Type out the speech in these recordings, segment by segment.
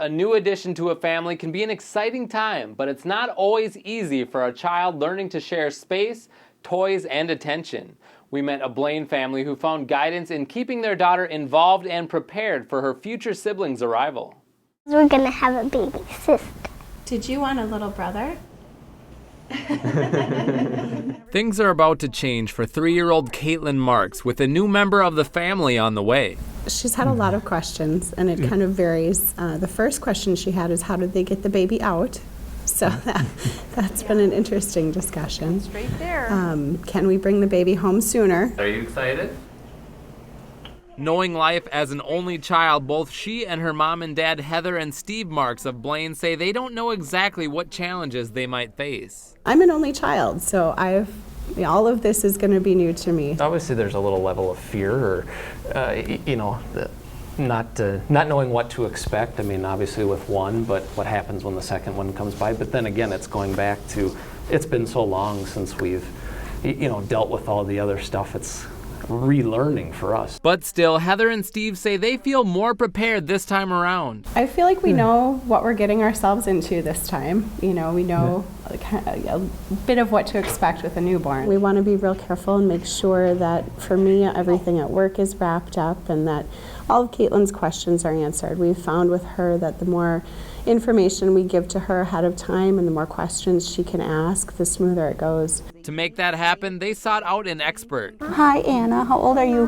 a new addition to a family can be an exciting time, but it's not always easy for a child learning to share space, toys, and attention. We met a Blaine family who found guidance in keeping their daughter involved and prepared for her future siblings' arrival. We're gonna have a baby sister. Did you want a little brother? Things are about to change for 3-year-old Caitlyn Marx with a new member of the family on the way. She's had a lot of questions, and it kind of varies. The first question she had is, how did they get the baby out? So that's been an interesting discussion. Straight there. Can we bring the baby home sooner? Are you excited? Knowing life as an only child, both she and her mom and dad, Heather and Steve Marx of Blaine, say they don't know exactly what challenges they might face. I'm an only child, so all of this is going to be new to me. Obviously there's a little level of fear or, not knowing what to expect. I mean, obviously with one, but what happens when the second one comes by? But then again, it's going back to, it's been so long since we've, dealt with all the other stuff. It's relearning for us. But still, Heather and Steve say they feel more prepared this time around. I feel like we know what we're getting ourselves into this time. We know a bit of what to expect with a newborn. We want to be real careful and make sure that, for me, everything at work is wrapped up and that all of Caitlyn's questions are answered. We've found with her that the more information we give to her ahead of time and the more questions she can ask, the smoother it goes. To make that happen, they sought out an expert. Hi, Anna. How old are you?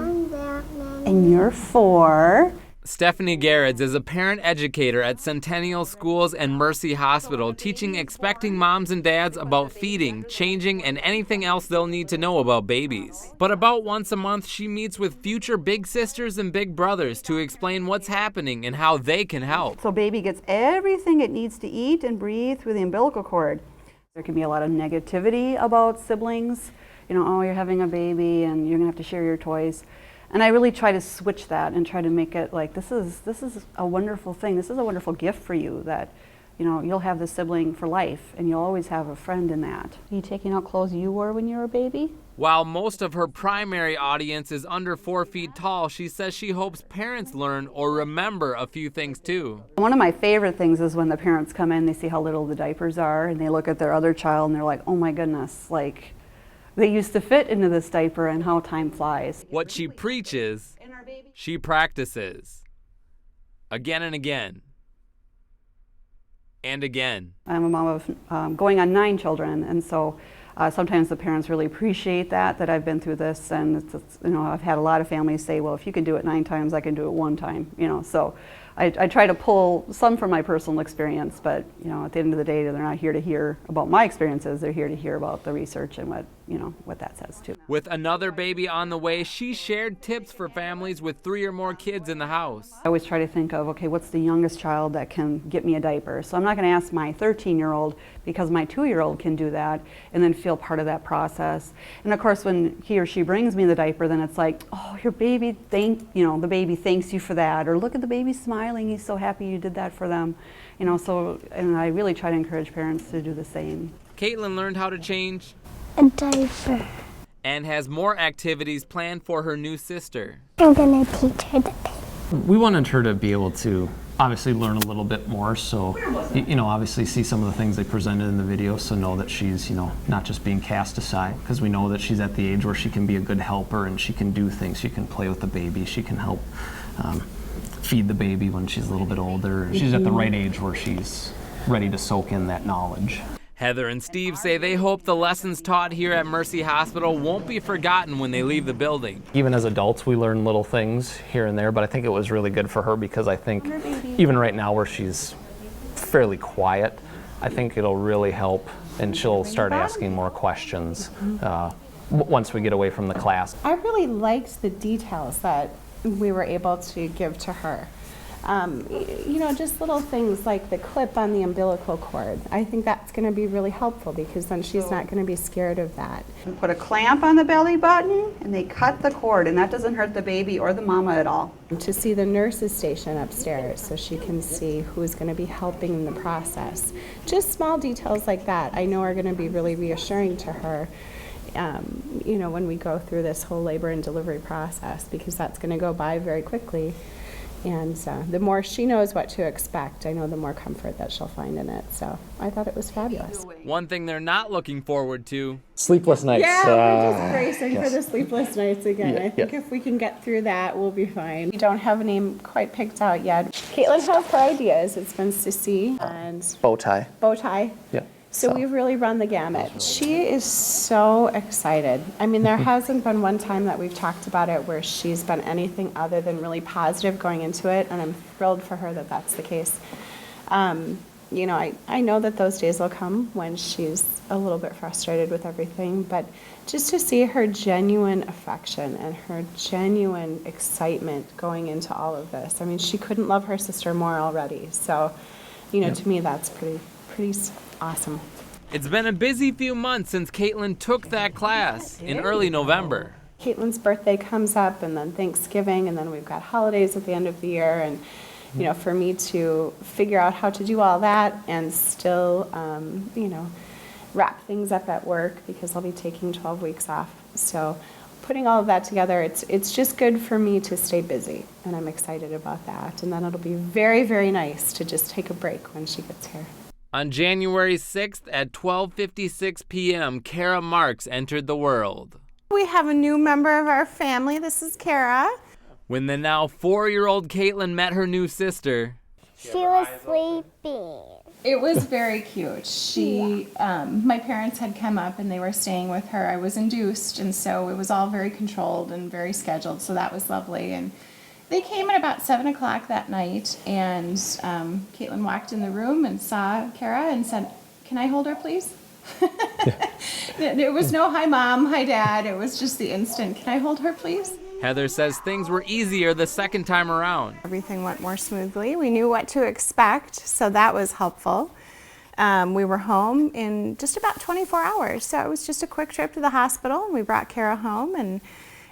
And you're 4. Stephanie Garrets is a parent educator at Centennial Schools and Mercy Hospital, teaching expecting moms and dads about feeding, changing, and anything else they'll need to know about babies. But about once a month, she meets with future big sisters and big brothers to explain what's happening and how they can help. So baby gets everything it needs to eat and breathe through the umbilical cord. There can be a lot of negativity about siblings. Oh, you're having a baby and you're gonna have to share your toys. And I really try to switch that and try to make it like, this is a wonderful thing. This is a wonderful gift for you that, you'll have the sibling for life and you'll always have a friend in that. Are you taking out clothes you wore when you were a baby? While most of her primary audience is under 4 feet tall, she says she hopes parents learn or remember a few things too. One of my favorite things is when the parents come in, they see how little the diapers are and they look at their other child and they're like, oh my goodness, like, they used to fit into this diaper and how time flies. What she preaches, she practices. Again and again. And again. I'm a mom of going on 9 children, and so sometimes the parents really appreciate that I've been through this, and I've had a lot of families say, well, if you can do it 9 times, I can do it 1 time, so I try to pull some from my personal experience, but at the end of the day, they're not here to hear about my experiences. They're here to hear about the research and what that says too. With another baby on the way, she shared tips for families with 3 or more kids in the house. I always try to think of, okay, what's the youngest child that can get me a diaper? So I'm not going to ask my 13-year-old because my 2-year-old can do that and then feel part of that process. And of course, when he or she brings me the diaper, then it's like, oh, your baby, the baby thanks you for that, or look at the baby smiling. He's so happy you did that for them. And I really try to encourage parents to do the same. Caitlyn learned how to change A diaper. and has more activities planned for her new sister. I'm gonna teach her the baby. We wanted her to be able to obviously learn a little bit more, so obviously see some of the things they presented in the video, so know that she's not just being cast aside, because we know that she's at the age where she can be a good helper and she can do things. She can play with the baby, she can help feed the baby when she's a little bit older. She's at the right age where she's ready to soak in that knowledge. Heather and Steve say they hope the lessons taught here at Mercy Hospital won't be forgotten when they leave the building. Even as adults, we learn little things here and there, but I think it was really good for her because I think even right now where she's fairly quiet, I think it'll really help and she'll start asking more questions once we get away from the class. I really liked the details that we were able to give to her. Just little things like the clip on the umbilical cord. I think that's going to be really helpful because then she's not going to be scared of that. Put a clamp on the belly button and they cut the cord, and that doesn't hurt the baby or the mama at all. To see the nurse's station upstairs so she can see who's going to be helping in the process. Just small details like that I know are going to be really reassuring to her. When we go through this whole labor and delivery process, because that's going to go by very quickly. And the more she knows what to expect, I know the more comfort that she'll find in it. So I thought it was fabulous. One thing they're not looking forward to: sleepless nights. Yeah, we're just bracing for yes. the sleepless nights again. Yeah, I think yeah. if we can get through that, we'll be fine. We don't have a name quite picked out yet. Caitlyn has her ideas. It's been Sissy and Bow tie. Bowtie. Yeah. So we've really run the gamut. She is so excited. I mean, there hasn't been one time that we've talked about it where she's been anything other than really positive going into it, and I'm thrilled for her that that's the case. You know, I know that those days will come when she's a little bit frustrated with everything, but just to see her genuine affection and her genuine excitement going into all of this. I mean, she couldn't love her sister more already. So, you know, to me, that's pretty awesome. It's been a busy few months since Caitlyn took that class in early November. Caitlin's birthday comes up, and then Thanksgiving, and then we've got holidays at the end of the year, and you know, for me to figure out how to do all that and still, you know, wrap things up at work because I'll be taking 12 weeks off. So putting all of that together, it's just good for me to stay busy, and I'm excited about that. And then it'll be very, very nice to just take a break when she gets here. On January 6th at 12:56 p.m., Kara Marx entered the world. We have a new member of our family. This is Kara. When the now 4-year-old Caitlyn met her new sister, She was sleeping. It was very cute. She, my parents had come up and they were staying with her. I was induced, and so it was all very controlled and very scheduled, so that was lovely. And they came at about 7 o'clock that night, and Caitlyn walked in the room and saw Kara and said, "Can I hold her, please?" There was no "Hi, Mom," "Hi, Dad." It was just the instant, "Can I hold her, please?" Heather says things were easier the second time around. Everything went more smoothly. We knew what to expect, so that was helpful. We were home in just about 24 hours, so it was just a quick trip to the hospital. We brought Kara home, and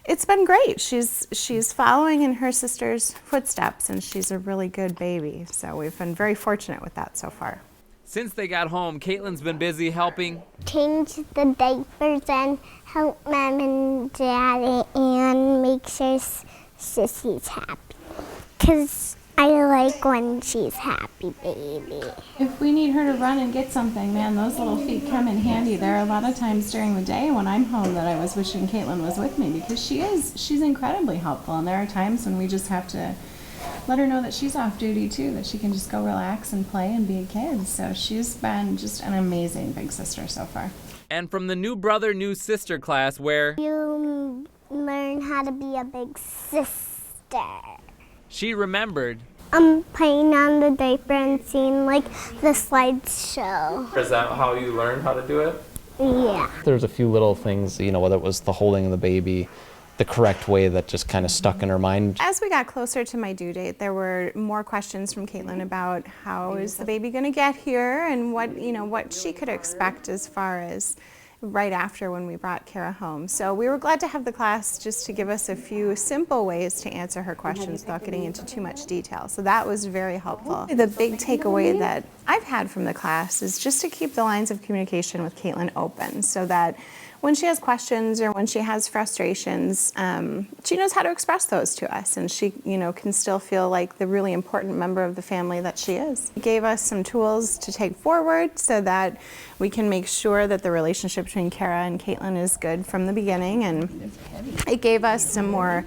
it's been great. She's following in her sister's footsteps, and she's a really good baby. So we've been very fortunate with that so far. Since they got home, Caitlyn's been busy helping Change the diapers and help Mom and Daddy and make sure Sissy's happy. 'Cause I like when she's happy, baby. If we need her to run and get something, man, those little feet come in handy. There are a lot of times during the day when I'm home that I was wishing Caitlyn was with me, because she's incredibly helpful, and there are times when we just have to let her know that she's off duty too, that she can just go relax and play and be a kid. So she's been just an amazing big sister so far. and from the new brother, new sister class where You learn how to be a big sister. she remembered. Playing on the diaper and seeing like the slideshow. Is that how you learned how to do it? Yeah. There's a few little things, you know, whether it was the holding of the baby, the correct way, that just kind of stuck in her mind. As we got closer to my due date, there were more questions from Caitlyn about how is the baby going to get here, and what she could expect as far as right after when we brought Kara home. So we were glad to have the class just to give us a few simple ways to answer her questions without getting into too much detail. So that was very helpful. The big takeaway that I've had from the class is just to keep the lines of communication with Caitlyn open, so that when she has questions or when she has frustrations, she knows how to express those to us, and she, can still feel like the really important member of the family that she is. It gave us some tools to take forward so that we can make sure that the relationship between Kara and Caitlyn is good from the beginning, and it gave us some more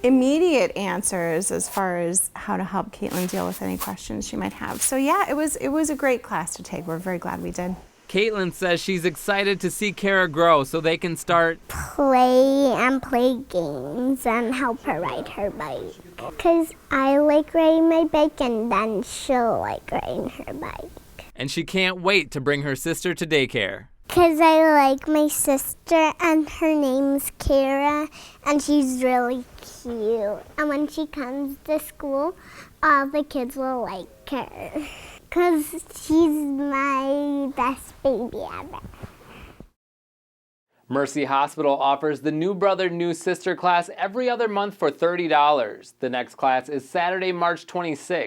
immediate answers as far as how to help Caitlyn deal with any questions she might have. So yeah, it was a great class to take. We're very glad we did. Caitlyn says she's excited to see Kara grow so they can start Play games and help her ride her bike. 'Cause I like riding my bike and then she'll like riding her bike. and she can't wait to bring her sister to daycare. 'Cause I like my sister and her name's Kara and she's really cute. And when she comes to school, all the kids will like her. 'Cause she's my best baby ever. Mercy Hospital offers the new brother, new sister class every other month for $30. The next class is Saturday, March 26th.